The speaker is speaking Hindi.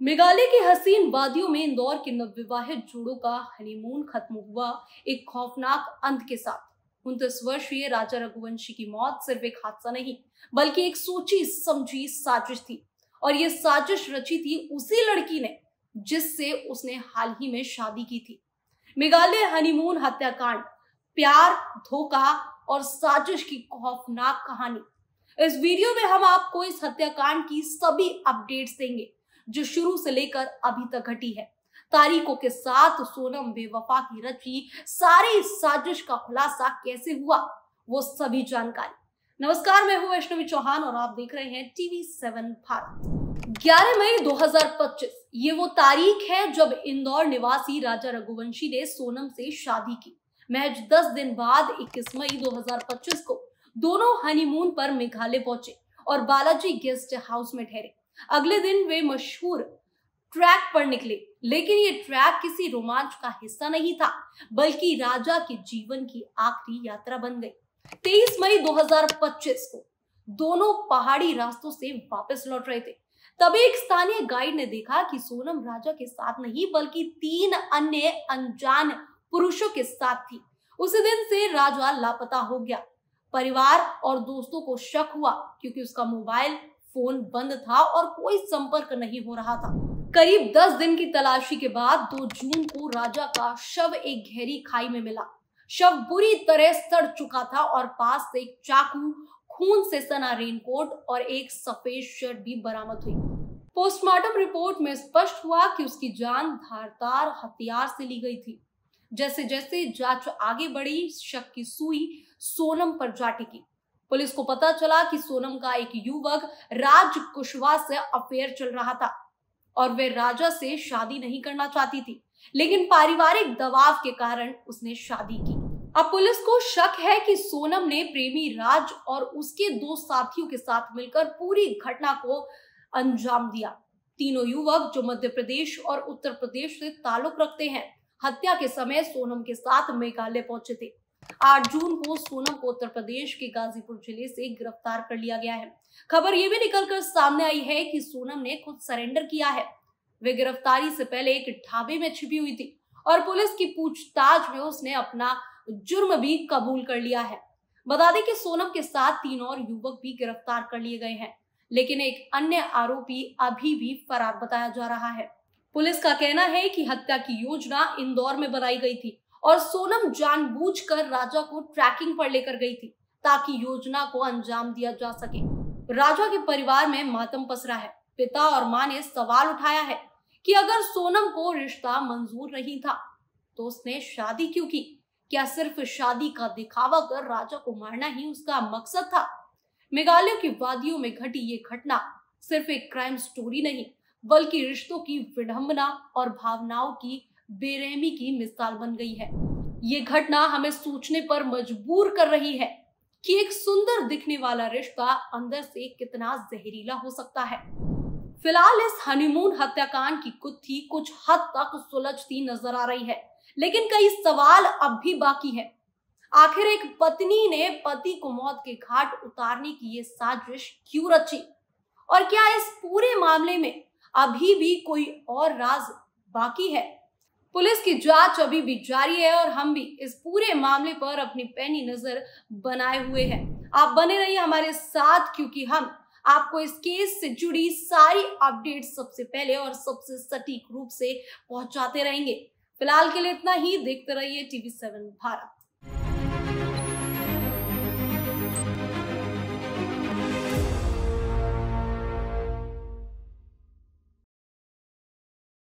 मेघालय की हसीन वादियों में इंदौर के नवविवाहित जोड़ों का हनीमून खत्म हुआ एक खौफनाक अंत के साथ। 29 वर्षीय राजा रघुवंशी की मौत सिर्फ एक हादसा नहीं बल्कि एक सोची समझी साजिश थी। और ये साजिश रची थी उसी लड़की ने जिससे उसने हाल ही में शादी की थी। मेघालय हनीमून हत्याकांड, प्यार, धोखा और साजिश की खौफनाक कहानी। इस वीडियो में हम आपको इस हत्याकांड की सभी अपडेट्स देंगे जो शुरू से लेकर अभी तक घटी है। तारीखों के साथ सोनम बेवफा की रची सारी साजिश का खुलासा कैसे हुआ, वो सभी जानकारी। नमस्कार, मैं हूं वैष्णवी चौहान और आप देख रहे हैं TV7 भारत। 11 मई 2025 ये वो तारीख है जब इंदौर निवासी राजा रघुवंशी ने सोनम से शादी की। महज 10 दिन बाद 21 मई 2025 को दोनों हनीमून पर मेघालय पहुंचे और बालाजी गेस्ट हाउस में ठहरे। अगले दिन वे मशहूर ट्रैक पर निकले, लेकिन ये ट्रैक किसी रोमांच का हिस्सा नहीं था बल्कि राजा के जीवन की आखिरी यात्रा बन गई। 23 मई 2025 को दोनों पहाड़ी रास्तों से वापस लौट रहे थे। तभी एक स्थानीय गाइड ने देखा कि सोनम राजा के साथ नहीं बल्कि 3 अन्य अनजान पुरुषों के साथ थी। उसी दिन से राजा लापता हो गया। परिवार और दोस्तों को शक हुआ क्योंकि उसका मोबाइल फोन बंद था और कोई संपर्क नहीं हो रहा था। करीब 10 दिन की तलाशी के बाद 2 जून को राजा का शव एक गहरी खाई में मिला। शव बुरी तरह सड़ चुका था और पास से एक चाकू, खून से सना रेनकोट और एक सफेद शर्ट भी बरामद हुई। पोस्टमार्टम रिपोर्ट में स्पष्ट हुआ कि उसकी जान धारदार हथियार से ली गई थी। जैसे जैसे जांच आगे बढ़ी, शक की सुई सोनम पर जा टिकी। पुलिस को पता चला कि सोनम का एक युवक राज कुशवाहा से अफेयर चल रहा था और वे राजा से शादी नहीं करना चाहती थी, लेकिन पारिवारिक दबाव के कारण उसने शादी की। अब पुलिस को शक है कि सोनम ने प्रेमी राज और उसके 2 साथियों के साथ मिलकर पूरी घटना को अंजाम दिया। तीनों युवक जो मध्य प्रदेश और उत्तर प्रदेश से ताल्लुक रखते हैं, हत्या के समय सोनम के साथ मेघालय पहुंचे थे। 8 जून को सोनम को उत्तर प्रदेश के गाजीपुर जिले से गिरफ्तार कर लिया गया है। खबर ये भी निकलकर सामने आई है कि सोनम ने खुद सरेंडर किया है। वे गिरफ्तारी से पहले एक ढाबे में छिपी हुई थी और पुलिस की पूछताछ में उसने अपना जुर्म भी कबूल कर लिया है। बता दें कि सोनम के साथ 3 और युवक भी गिरफ्तार कर लिए गए हैं, लेकिन एक अन्य आरोपी अभी भी फरार बताया जा रहा है। पुलिस का कहना है कि हत्या की योजना इंदौर में बनाई गई थी और सोनम जानबूझकर राजा को ट्रैकिंग पर लेकर गई थी ताकि योजना को अंजाम दिया जा सके। राजा के परिवार में मातम पसरा है। पिता और मां ने सवाल उठाया है कि अगर सोनम को रिश्ता मंजूर नहीं था तो उसने शादी क्यों की? क्या सिर्फ शादी का दिखावा कर राजा को मारना ही उसका मकसद था? मेघालय की वादियों में घटी ये घटना सिर्फ एक क्राइम स्टोरी नहीं बल्कि रिश्तों की विडंबना और भावनाओं की बेरहमी की मिसाल बन गई है। ये घटना हमें सोचने पर मजबूर कर रही है कि एक सुंदर दिखने वाला रिश्ता अंदर से कितना जहरीला हो सकता है। फिलहाल इस हनीमून हत्याकांड की गुत्थी कुछ हद तक सुलझती नजर आ रही है, लेकिन कई सवाल अब भी बाकी है। आखिर एक पत्नी ने पति को मौत के घाट उतारने की ये साजिश क्यों रची? और क्या इस पूरे मामले में अभी भी कोई और राज बाकी है? पुलिस की जांच अभी भी जारी है और हम भी इस पूरे मामले पर अपनी पैनी नजर बनाए हुए हैं। आप बने रहिए हमारे साथ क्योंकि हम आपको इस केस से जुड़ी सारी अपडेट्स सबसे पहले और सबसे सटीक रूप से पहुंचाते रहेंगे। फिलहाल के लिए इतना ही। देखते रहिए TV7 भारत।